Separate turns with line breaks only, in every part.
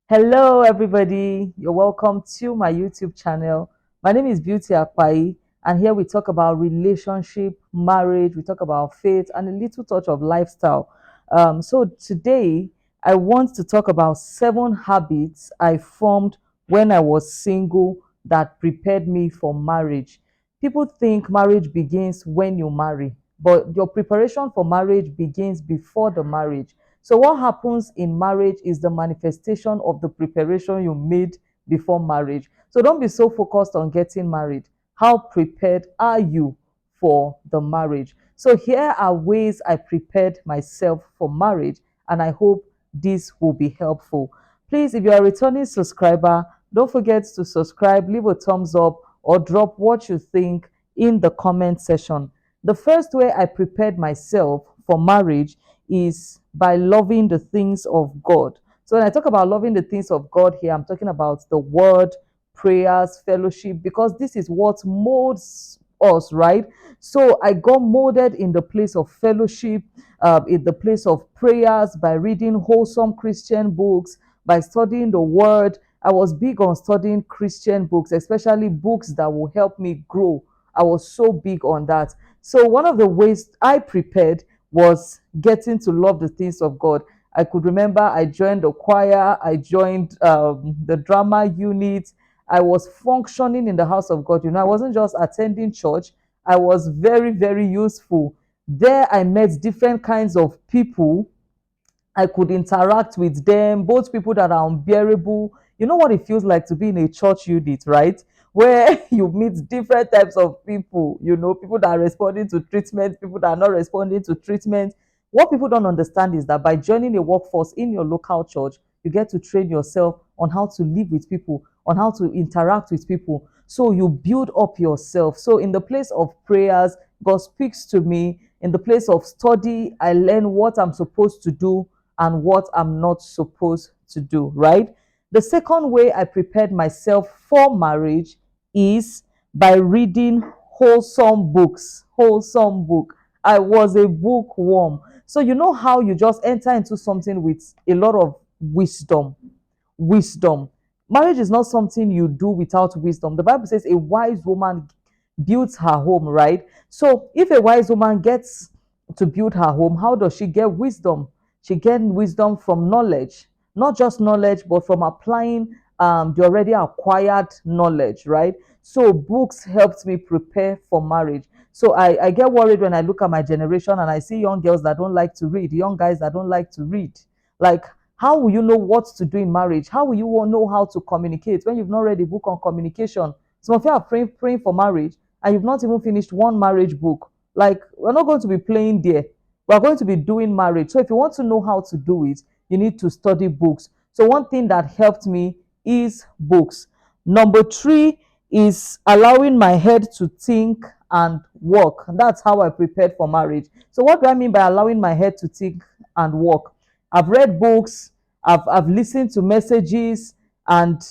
Hello, everybody. You're welcome to my YouTube channel. My name is Beauty Akpai, and here we talk about relationship, marriage, we talk about faith, and a little touch of lifestyle. So, today, I want to talk about 7 habits I formed when I was single that prepared me for marriage. People think marriage begins when you marry, but your preparation for marriage begins before the marriage. So, what happens in marriage is the manifestation of the preparation you made before marriage. So, don't be so focused on getting married. How prepared are you for the marriage? So, here are ways I prepared myself for marriage, and I hope this will be helpful. Please, if you are a returning subscriber, don't forget to subscribe, leave a thumbs up, or drop what you think in the comment section. The first way I prepared myself for marriage is by loving the things of God. So when I talk about loving the things of God here, I'm talking about the word, prayers, fellowship, because this is what molds us, right? So I got molded in the place of fellowship, in the place of prayers, by reading wholesome Christian books, by studying the word. I was big on studying Christian books, especially books that will help me grow. I was so big on that. So one of the ways I prepared was getting to love the things of God. I could remember I joined the choir, I joined the drama unit. I was functioning in the house of God. I wasn't just attending church, I was very, very useful. There, I met different kinds of people. I could interact with them, both people that are unbearable. You know what it feels like to be in a church unit, right? Where you meet different types of people, people that are responding to treatment, people that are not responding to treatment. What people don't understand is that by joining a workforce in your local church, you get to train yourself on how to live with people, on how to interact with people. So you build up yourself. So in the place of prayers, God speaks to me. In the place of study, I learn what I'm supposed to do and what I'm not supposed to do, right? The second way I prepared myself for marriage is by reading wholesome books. Wholesome book. I was a bookworm. So you know how you just enter into something with a lot of wisdom. Wisdom. Marriage is not something you do without wisdom. The Bible says a wise woman builds her home, right? So if a wise woman gets to build her home, how does she get wisdom? She gets wisdom from knowledge, not just knowledge, but from applying the already acquired knowledge, right? So books helped me prepare for marriage. So I get worried when I look at my generation and I see young girls that don't like to read, young guys that don't like to read. Like, how will you know what to do in marriage? How will you know how to communicate when you've not read a book on communication? Some of you are praying for marriage and you've not even finished one marriage book. Like, we're not going to be playing there. We're going to be doing marriage. So if you want to know how to do it, you need to study books. So one thing that helped me is books. Number three is allowing my head to think and work. And that's how I prepared for marriage. So what do I mean by allowing my head to think and work? I've read books, I've listened to messages, and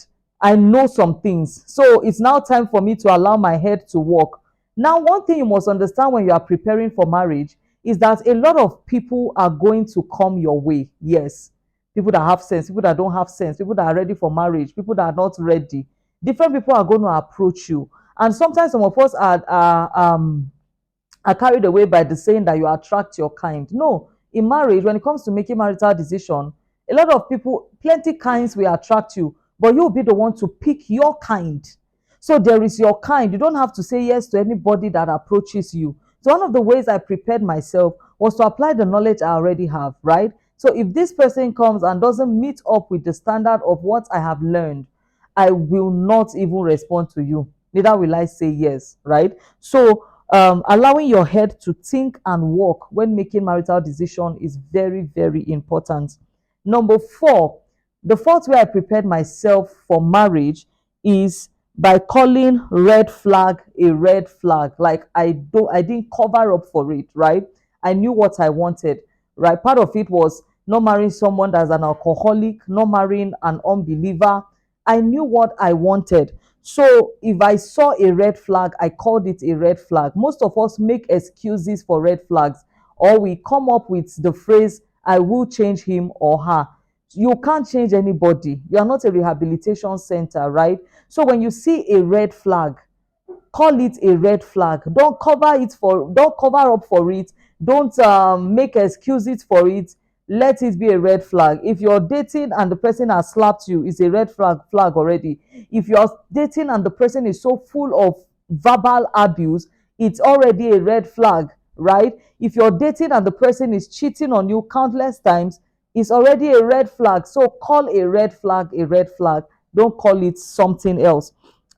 I know some things. So it's now time for me to allow my head to work. Now, one thing you must understand when you are preparing for marriage is that a lot of people are going to come your way. Yes. People that have sense, people that don't have sense, people that are ready for marriage, people that are not ready. Different people are going to approach you. And sometimes some of us are carried away by the saying that you attract your kind. No, in marriage, when it comes to making marital decision, a lot of people, plenty kinds will attract you, but you'll be the one to pick your kind. So there is your kind. You don't have to say yes to anybody that approaches you. So one of the ways I prepared myself was to apply the knowledge I already have, right? So if this person comes and doesn't meet up with the standard of what I have learned, I will not even respond to you. Neither will I say yes, right? So allowing your head to think and work when making marital decision is very, very important. Number four, the fourth way I prepared myself for marriage is by calling red flag a red flag. Like, I didn't cover up for it, right? I knew what I wanted, right? Part of it was not marrying someone that's an alcoholic, not marrying an unbeliever. I knew what I wanted. So if I saw a red flag, I called it a red flag. Most of us make excuses for red flags, or we come up with the phrase, I will change him or her. You can't change anybody. You are not a rehabilitation center, right? So when you see a red flag, call it a red flag. Don't cover up for it. Don't make excuses for it. Let it be a red flag. If you're dating and the person has slapped you, it's a red flag already. If you're dating and the person is so full of verbal abuse, it's already a red flag, right? If you're dating and the person is cheating on you countless times, it's already a red flag. So call a red flag a red flag. Don't call it something else.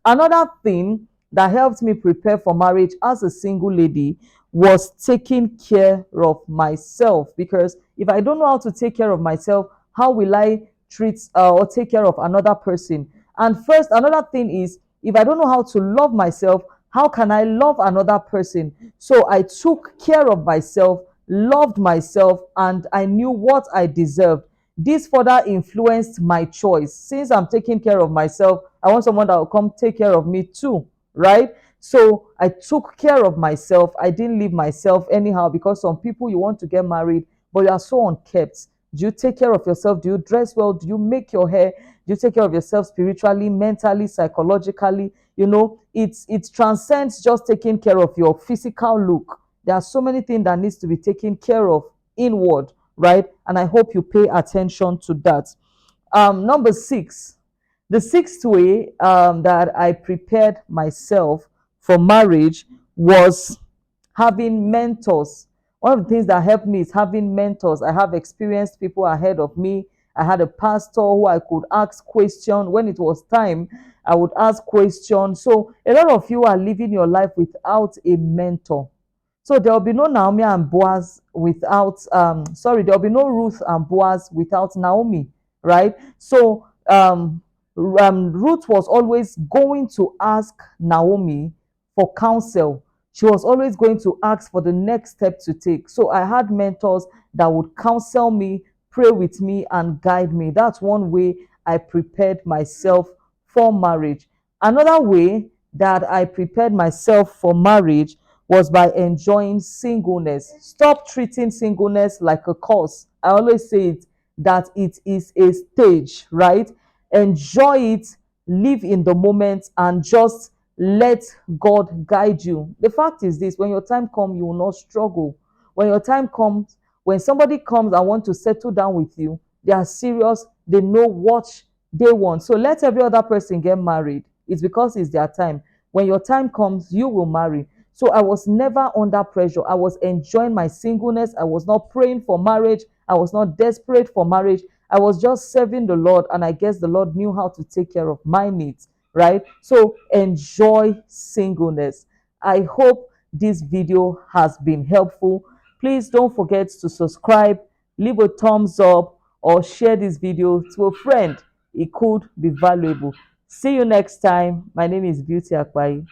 Another thing that helped me prepare for marriage as a single lady was taking care of myself. Because if I don't know how to take care of myself, how will I treat or take care of another person? And first, another thing is, if I don't know how to love myself, how can I love another person? So I took care of myself, loved myself, and I knew what I deserved. This further influenced my choice. Since I'm taking care of myself, I want someone that will come take care of me too, right? So I took care of myself. I didn't leave myself anyhow, because some people, you want to get married, but you are so unkept. Do you take care of yourself? Do you dress well? Do you make your hair? Do you take care of yourself spiritually, mentally, psychologically? It transcends just taking care of your physical look. There are so many things that needs to be taken care of inward, right? And I hope you pay attention to that. Number six, the sixth way that I prepared myself for marriage was having mentors. One of the things that helped me is having mentors. I have experienced people ahead of me. I had a pastor who I could ask questions. When it was time, I would ask questions. So a lot of you are living your life without a mentor. So there will be no Naomi and Boaz without, there will be no Ruth and Boaz without Naomi, right? So Ruth was always going to ask Naomi for counsel. She was always going to ask for the next step to take. So I had mentors that would counsel me, pray with me, and guide me. That's one way I prepared myself for marriage. Another way that I prepared myself for marriage was by enjoying singleness. Stop treating singleness like a curse. I always say it, that it is a stage, right? Enjoy it, live in the moment, and just let God guide you. The fact is this: when your time comes, you will not struggle. When your time comes, when somebody comes and want to settle down with you, they are serious, they know what they want. So let every other person get married. It's because it's their time. When your time comes, you will marry. So I was never under pressure. I was enjoying my singleness. I was not praying for marriage. I was not desperate for marriage. I was just serving the Lord, and I guess the Lord knew how to take care of my needs, right? So enjoy singleness. I hope this video has been helpful. Please don't forget to subscribe, leave a thumbs up, or share this video to a friend. It could be valuable. See you next time. My name is Beauty Akpai.